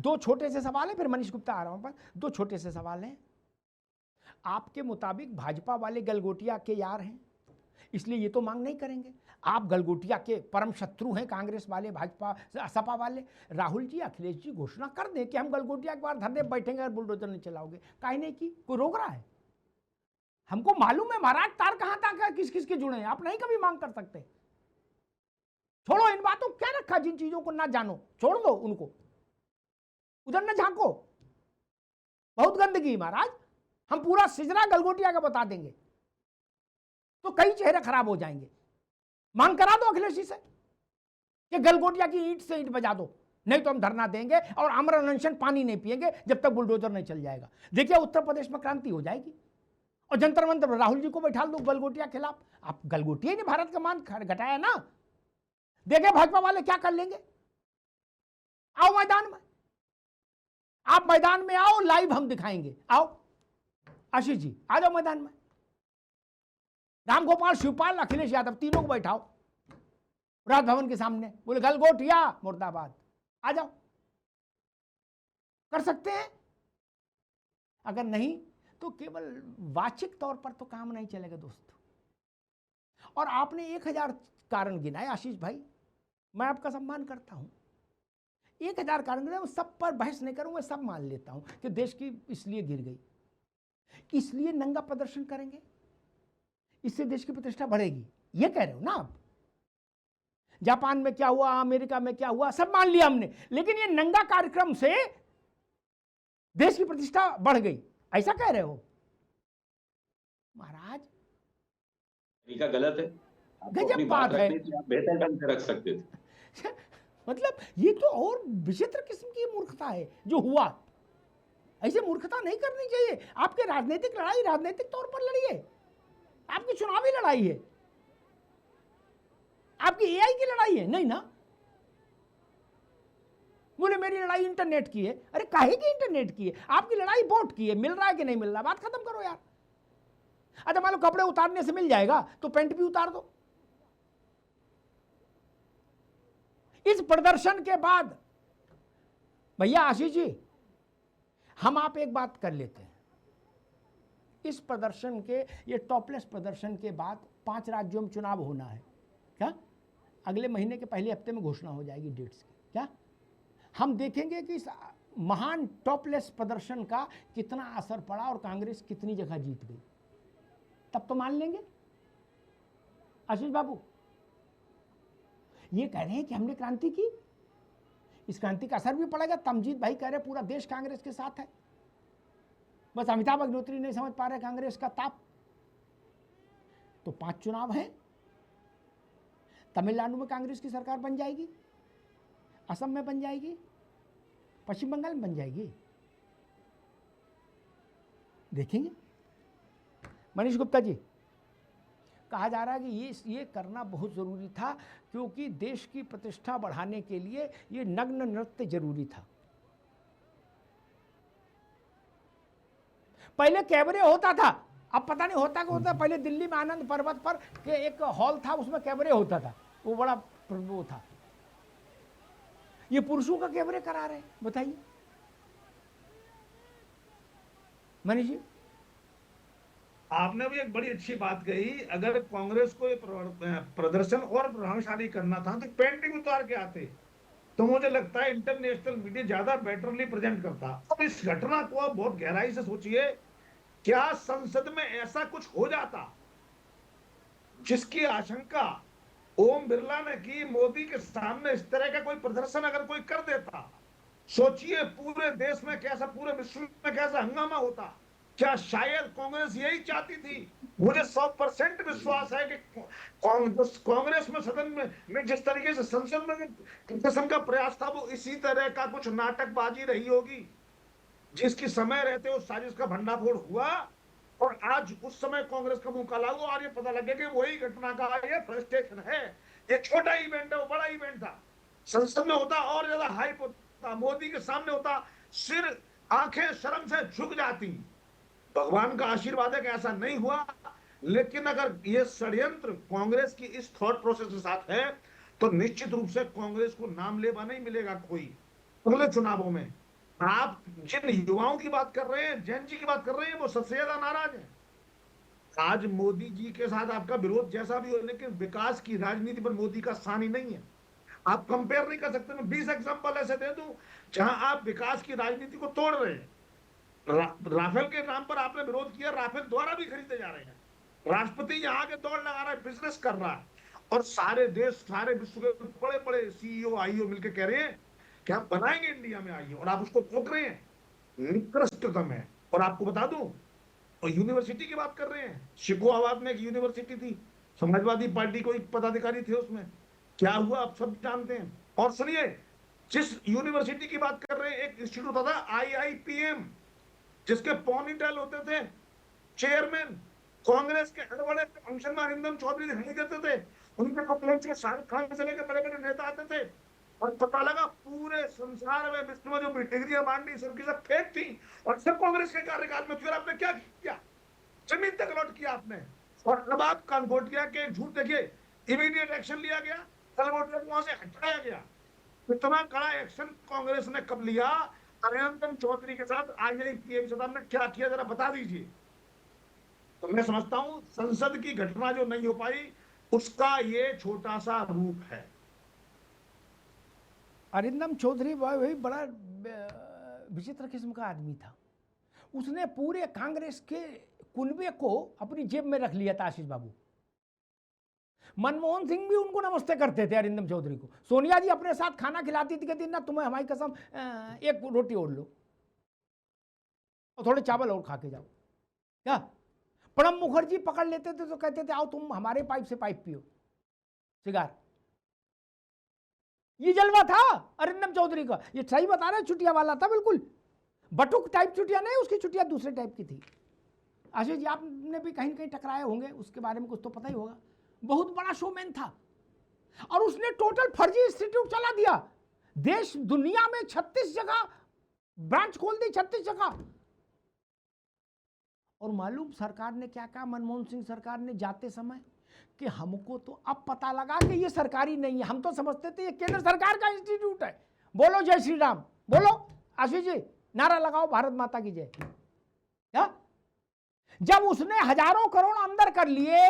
दो छोटे से सवाल है, फिर मनीष गुप्ता आ रहा हूं पर दो छोटे से सवाल हैं। आपके मुताबिक भाजपा वाले गलगोटिया के यार हैं, इसलिए ये तो मांग नहीं करेंगे। आप गलगोटिया के परम शत्रु हैं, कांग्रेस वाले, भाजपा, सपा वाले। राहुल जी, अखिलेश जी घोषणा कर दें कि हम गलगोटिया के बार धरने बैठेंगे और बुलडोजर नहीं चलाओगे, काहे नहीं की, कोई रोक रहा है? हमको मालूम है महाराज तार कहां तक किस किस के जुड़े हैं, आप नहीं कभी मांग कर सकते। छोड़ो इन बातों, क्या रखा, जिन चीजों को ना जानो छोड़ दो उनको, उधर न झांको, बहुत गंदगी महाराज। हम पूरा सिजरा गलगोटिया का बता देंगे तो कई चेहरे खराब हो जाएंगे। मांग करा दो अखिलेश जी से कि गलगोटिया की ईंट से ईंट बजा दो, नहीं तो हम धरना देंगे और आमरण अनशन पानी नहीं पिएंगे जब तक बुलडोजर नहीं चल जाएगा। देखिए उत्तर प्रदेश में क्रांति हो जाएगी और जंतर मंतर राहुल जी को बैठा दो गलगोटिया के खिलाफ। आप गलगोटिया ने भारत का मान घटाया ना, देखे भाजपा वाले क्या कर लेंगे। आओ मैदान में, आप मैदान में आओ, लाइव हम दिखाएंगे। आओ आशीष जी आ जाओ मैदान में, रामगोपाल, शिवपाल, अखिलेश यादव तीनों को बैठाओ राजभवन के सामने, बोले गलगोटिया मुर्दाबाद, आ जाओ। कर सकते हैं, अगर नहीं तो केवल वाचिक तौर पर तो काम नहीं चलेगा दोस्तों। और आपने 1000 कारण गिनाए आशीष भाई, मैं आपका सम्मान करता हूं, 1000 कारण गिनाए, सब पर बहस नहीं करूं, मैं सब मान लेता हूं कि देश की इसलिए गिर गई, इसलिए नंगा प्रदर्शन करेंगे, इससे देश की प्रतिष्ठा बढ़ेगी, ये कह रहे हो ना आप। जापान में क्या हुआ, अमेरिका में क्या हुआ, सब मान लिया हमने, लेकिन ये नंगा कार्यक्रम से देश की प्रतिष्ठा बढ़ गई, ऐसा कह रहे हो महाराज। तरीका गलत है, गजब बात है, आप बेहतर ढंग से रख सकते थे। मतलब ये तो और विचित्र किस्म की मूर्खता है जो हुआ। ऐसे मूर्खता नहीं करनी चाहिए। आपके राजनीतिक लड़ाई राजनीतिक तौर पर लड़िए, आपकी चुनावी लड़ाई है, आपकी एआई की लड़ाई है नहीं ना। बोले मेरी लड़ाई इंटरनेट की है, अरे काहे की इंटरनेट की है, आपकी लड़ाई वोट की है, मिल रहा है कि नहीं मिल रहा, बात खत्म करो यार। अच्छा मान लो कपड़े उतारने से मिल जाएगा तो पैंट भी उतार दो। इस प्रदर्शन के बाद भैया आशीष जी, हम आप एक बात कर लेते हैं, इस प्रदर्शन के, ये टॉपलेस प्रदर्शन के बाद 5 राज्यों में चुनाव होना है क्या, अगले महीने के पहले हफ्ते में घोषणा हो जाएगी डेट्स की, क्या हम देखेंगे कि इस महान टॉपलेस प्रदर्शन का कितना असर पड़ा और कांग्रेस कितनी जगह जीत गई, तब तो मान लेंगे आशीष बाबू। ये कह रहे हैं कि हमने क्रांति की, इस क्रांति का असर भी पड़ेगा। तमजीद भाई कह रहे पूरा देश कांग्रेस के साथ है, बस अमिताभ अग्निहोत्री नहीं समझ पा रहे कांग्रेस का ताप। तो 5 चुनाव हैं, तमिलनाडु में कांग्रेस की सरकार बन जाएगी, असम में बन जाएगी, पश्चिम बंगाल में बन जाएगी, देखेंगे। मनीष गुप्ता जी, कहा जा रहा है कि ये करना बहुत ज़रूरी था क्योंकि देश की प्रतिष्ठा बढ़ाने के लिए ये नग्न नृत्य जरूरी था। पहले कैबरे होता था, अब पता नहीं होता क्या होता। पहले दिल्ली में आनंद पर्वत पर के एक हॉल था, उसमें कैबरे होता था, वो बड़ा वो था। ये पुरुषों का कैबरे करा रहे, बताइए मनीष जी। आपने भी एक बड़ी अच्छी बात कही, अगर कांग्रेस को प्रदर्शन और प्रभावशाली करना था तो पेंटिंग उतार के आते, तो मुझे लगता है इंटरनेशनल मीडिया ज्यादा बेटरली प्रेजेंट करता। अब इस घटना को आप बहुत गहराई से सोचिए, क्या संसद में ऐसा कुछ हो जाता जिसकी आशंका ओम बिरला ने की, मोदी के सामने इस तरह का कोई प्रदर्शन अगर कोई कर देता, सोचिए पूरे देश में कैसा, पूरे विश्व में कैसा हंगामा होता। क्या शायद कांग्रेस यही चाहती थी? मुझे 100% विश्वास है कि कांग्रेस में सदन में जिस तरीके से संसद में प्रदर्शन का प्रयास था, वो इसी तरह का कुछ नाटकबाजी रही होगी जिसकी समय रहते उस साजिश का भंडाफोड़ हुआ और आज उस समय कांग्रेस का मुंह काला हुआ और ये पता लगे कि वही घटना का ये फ्रस्ट्रेशन है। ये छोटा इवेंट है, वो बड़ा इवेंट था। संसद में होता और ज्यादा हाइप होता, मोदी के सामने होता, सिर आंखें शर्म से झुक जाती। भगवान का आशीर्वाद है कि ऐसा नहीं हुआ, लेकिन अगर ये षड्यंत्र कांग्रेस की इस थॉट प्रोसेस के साथ है तो निश्चित रूप से कांग्रेस को नाम लेवा नहीं मिलेगा कोई अगले चुनावों में। आप जिन युवाओं की बात कर रहे हैं, जैन जी की बात कर रहे हैं, वो सबसे ज्यादा नाराज है। आज मोदी जी के साथ आपका विरोध जैसा भी हो, लेकिन विकास की राजनीति पर मोदी का स्थान ही नहीं है। आप कंपेयर नहीं कर सकते। मैं 20 एग्जांपल ऐसे दे दूं जहां आप विकास की राजनीति को तोड़ रहे हैं। राफेल के नाम पर आपने विरोध किया, राफेल द्वारा भी खरीदे जा रहे हैं। राष्ट्रपति यहाँ के दौड़ लगा रहा है, बिजनेस कर रहा है, और सारे देश, सारे विश्व के बड़े बड़े सीईओ आईओ मिलकर कह रहे हैं कि हम बनाएंगे इंडिया में आईओ, और आप उसको रोक रहे हैं। निकृष्टतम है। और आपको बता दूं, और यूनिवर्सिटी की बात कर रहे हैं, शिकोहाबाद में एक यूनिवर्सिटी थी, समाजवादी पार्टी को एक पदाधिकारी थे उसमें, क्या हुआ आप सब जानते हैं। और सुनिए, जिस यूनिवर्सिटी की बात कर रहे हैं, एक इंस्टीट्यूट होता था IIPM, जिसके पॉनिटेल होते थे चेयरमैन, कांग्रेस के बड़े फंक्शन में अरिंदम चौधरी दिखाई देते थे, उनके कंप्लेंट्स के शाहरुख खान से लेकर बड़े बड़े नेता आते थे, और पता लगा पूरे संसार में, विश्व में जो डिग्रियां बांटी सबकी सब फेक थी, और सब कांग्रेस के कार्यकाल में थी। और आपने क्या किया? जमीन तक लौट किया आपने। और अब आप कानकोटिया के झूठ देखिए, इमीडिएट एक्शन लिया गया, कलकोटिया को वहां से हटाया गया। इतना कड़ा एक्शन कांग्रेस ने कब लिया? अरिंदम चौधरी के साथ IIPM से आपने क्या किया, जरा बता दीजिए। तो मैं समझता हूं संसद की घटना जो नहीं हो पाई, उसका ये छोटा सा रूप है। अरिंदम चौधरी वही बड़ा विचित्र किस्म का आदमी था। उसने पूरे कांग्रेस के कुनबे को अपनी जेब में रख लिया था। आशीष बाबू, मनमोहन सिंह भी उनको नमस्ते करते थे अरिंदम चौधरी को। सोनिया जी अपने साथ खाना खिलाती थी, कहती ना तुम्हें हमारी कसम एक रोटी और लो और थोड़े चावल और खा के जाओ। क्या प्रणब मुखर्जी पकड़ लेते थे तो कहते थे आओ तुम हमारे पाइप से पाइप पियो सिगार। ये जलवा था अरिंदम चौधरी का। ये सही बता रहे, चुटिया वाला था बिल्कुल। बटुक टाइप चुटिया नहीं, उसकी चुटिया दूसरे टाइप की थी। आशीष जी आपने भी कहीं कहीं टकराए होंगे, उसके बारे में कुछ तो पता ही होगा। बहुत बड़ा शोमैन था, और उसने टोटल फर्जी इंस्टीट्यूट चला दिया। देश दुनिया में 36 जगह ब्रांच खोल दी, 36 जगह। और मालूम सरकार ने क्या कहा, मनमोहन सिंह सरकार ने जाते समय, कि हमको तो अब पता लगा कि ये सरकारी नहीं है, हम तो समझते थे ये केंद्र सरकार का इंस्टीट्यूट है। बोलो जय श्री राम, बोलो आशीष जी, नारा लगाओ भारत माता की जय। क्या जब उसने हजारों करोड़ अंदर कर लिए,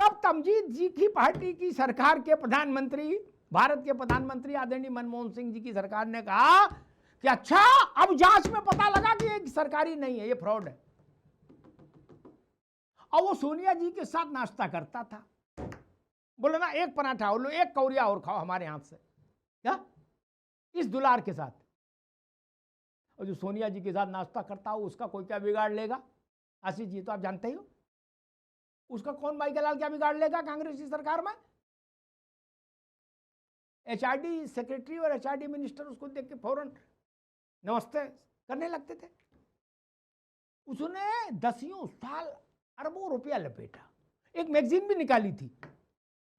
तब तमजीद जी की पार्टी की सरकार के प्रधानमंत्री, भारत के प्रधानमंत्री आदरणीय मनमोहन सिंह जी की सरकार ने कहा कि अच्छा अब जांच में पता लगा कि ये सरकारी नहीं है, ये फ्रॉड है। और वो सोनिया जी के साथ नाश्ता करता था। बोलो ना एक पराठा और लो, एक कौरिया और खाओ हमारे हाथ से, क्या इस दुलार के साथ। और जो सोनिया जी के साथ नाश्ता करता हो उसका कोई क्या बिगाड़ लेगा? आशीष जी तो आप जानते ही हो, उसका कौन भाई लाल क्या बिगाड़ लेगा कांग्रेस की सरकार में? HRD सेक्रेटरी और HRD मिनिस्टर उसको देख के फौरन नमस्ते करने लगते थे। उसने दसियों साल अरबों रुपया लपेटा। एक मैगजीन भी निकाली थी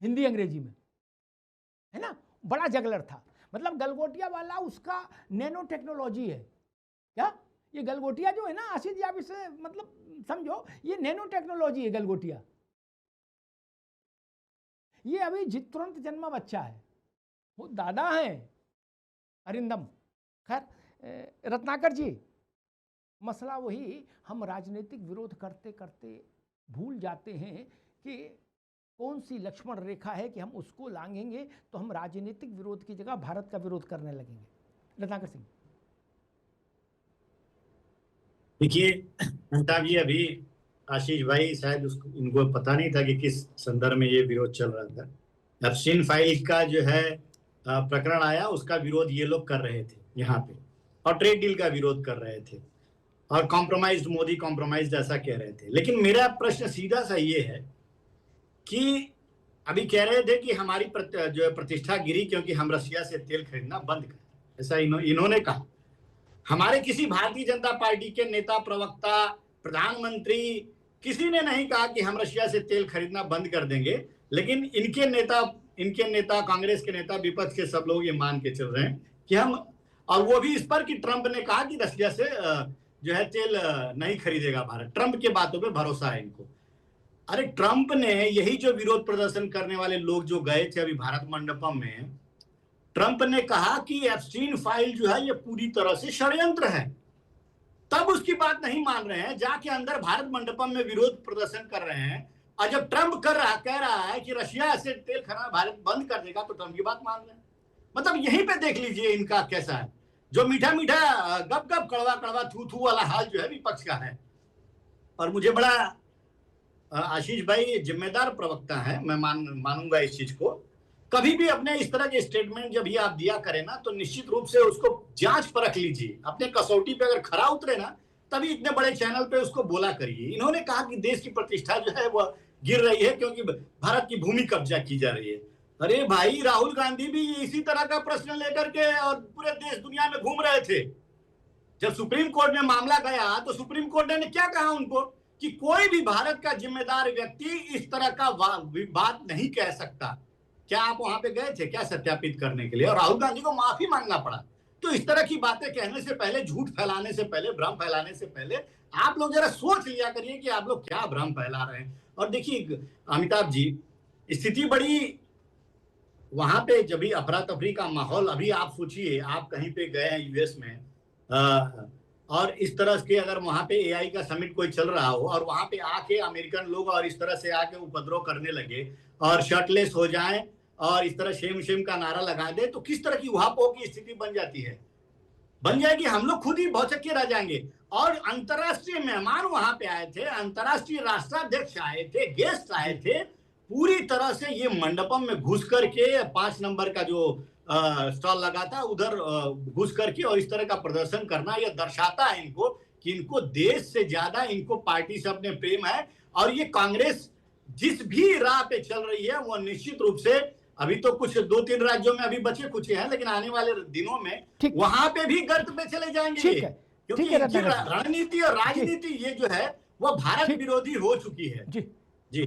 हिंदी अंग्रेजी में, है ना, बड़ा जगलर था। मतलब गलगोटिया वाला उसका नैनो टेक्नोलॉजी है। क्या ये गलगोटिया जो है ना आशीष जी, आप इसे मतलब समझो, ये नैनो टेक्नोलॉजी है गलगोटिया। ये अभी तुरंत जन्मा बच्चा है, वो दादा है अरिंदम। खैर रत्नाकर जी, मसला वही, हम राजनीतिक विरोध करते करते भूल जाते हैं कि कौन सी लक्ष्मण रेखा है कि हम उसको लांघेंगे तो हम राजनीतिक विरोध की जगह भारत का विरोध करने लगेंगे। रत्नाकर सिंह देखिए अमिताभ जी, अभी आशीष भाई शायद उसको इनको पता नहीं था कि किस संदर्भ में ये विरोध चल रहा था। एप्स्टीन फाइल का जो है प्रकरण आया, उसका विरोध ये लोग कर रहे थे यहाँ पे, और ट्रेड डील का विरोध कर रहे थे, और कॉम्प्रोमाइज्ड मोदी कॉम्प्रोमाइज्ड ऐसा कह रहे थे। लेकिन मेरा प्रश्न सीधा सा ये है कि अभी कह रहे थे कि हमारी जो प्रतिष्ठा गिरी क्योंकि हम रशिया से तेल खरीदना बंद कर, ऐसा इन्होंने कहा। हमारे किसी भारतीय जनता पार्टी के नेता, प्रवक्ता, प्रधानमंत्री किसी ने नहीं कहा कि हम रशिया से तेल खरीदना बंद कर देंगे। लेकिन इनके नेता कांग्रेस के नेता, विपक्ष के सब लोग ये मान के चल रहे हैं कि हम, और वो भी इस पर कि ट्रंप ने कहा कि रशिया से जो है तेल नहीं खरीदेगा भारत। ट्रंप के बातों पे भरोसा है इनको। अरे ट्रंप ने यही जो विरोध प्रदर्शन करने वाले लोग जो गए थे अभी भारत मंडपम में, ट्रंप ने कहा कि एप्स्टीन फाइल जो है ये पूरी तरह से षड्यंत्र है, तब उसकी बात नहीं मान रहे हैं, जाके अंदर भारत मंडपम में विरोध प्रदर्शन कर रहे हैं। और जब ट्रंप कह रहा है कि रशिया से तेल खरीदना भारत बंद कर देगा, तो ट्रंप की बात मान रहे हैं। मतलब यहीं पे देख लीजिए इनका कैसा है, जो मीठा मीठा गप गप कड़वा कड़वा थू थू वाला हाल जो है विपक्ष का है। और मुझे बड़ा आशीष भाई जिम्मेदार प्रवक्ता है, मैं मानूंगा इस चीज को। कभी भी अपने इस तरह के स्टेटमेंट जब भी आप दिया करें ना, तो निश्चित रूप से उसको जांच परख लीजिए, अपने कसौटी पे अगर खरा उतरे ना, तभी इतने बड़े चैनल पे उसको बोला करिए। इन्होंने कहा कि देश की प्रतिष्ठा जो है वह गिर रही है क्योंकि भारत की भूमि कब्जा की जा रही है। अरे भाई, राहुल गांधी भी इसी तरह का प्रश्न लेकर के और पूरे देश दुनिया में घूम रहे थे। जब सुप्रीम कोर्ट में मामला गया तो सुप्रीम कोर्ट ने क्या कहा उनको कि कोई भी भारत का जिम्मेदार व्यक्ति इस तरह का बात नहीं कह सकता। क्या आप वहां पे गए थे क्या सत्यापित करने के लिए? और राहुल गांधी को माफी मांगना पड़ा। तो इस तरह की बातें कहने से पहले, झूठ फैलाने से पहले, भ्रम फैलाने से पहले आप लोग जरा सोच लिया करिए कि आप लोग क्या भ्रम फैला रहे हैं। और देखिए अमिताभ जी, स्थिति बड़ी वहां पे जब भी अफरा तफरी का माहौल, अभी आप सोचिए आप कहीं पे गए हैं यूएस में और इस तरह के अगर वहां पे एआई का समिट कोई चल रहा हो और वहां पे आके अमेरिकन लोग और इस तरह से आके उपद्रव करने लगे और शर्टलेस हो जाएं और इस तरह शेम शेम का नारा लगा दे, तो किस तरह की उहापोह की स्थिति बन जाती है, बन जाएगी। हम लोग खुद ही भौचक्के रह जाएंगे। और अंतर्राष्ट्रीय मेहमान वहां पे आए थे, अंतर्राष्ट्रीय राष्ट्राध्यक्ष आए थे, गेस्ट आए थे, पूरी तरह से ये मंडपम में घुस करके 5 नंबर का जो स्टॉल लगा था उधर घुस करके और इस तरह का प्रदर्शन करना, यह दर्शाता है इनको कि इनको देश से ज्यादा इनको पार्टी से अपने प्रेम है। और ये कांग्रेस जिस भी राह पे चल रही है वो निश्चित रूप से, अभी तो कुछ 2-3 राज्यों में अभी बचे कुछ हैं, लेकिन आने वाले दिनों में वहां पे भी गर्त पे चले जाएंगे, क्योंकि इनकी रणनीति और राजनीति ये जो है वो भारत विरोधी हो चुकी है। जी।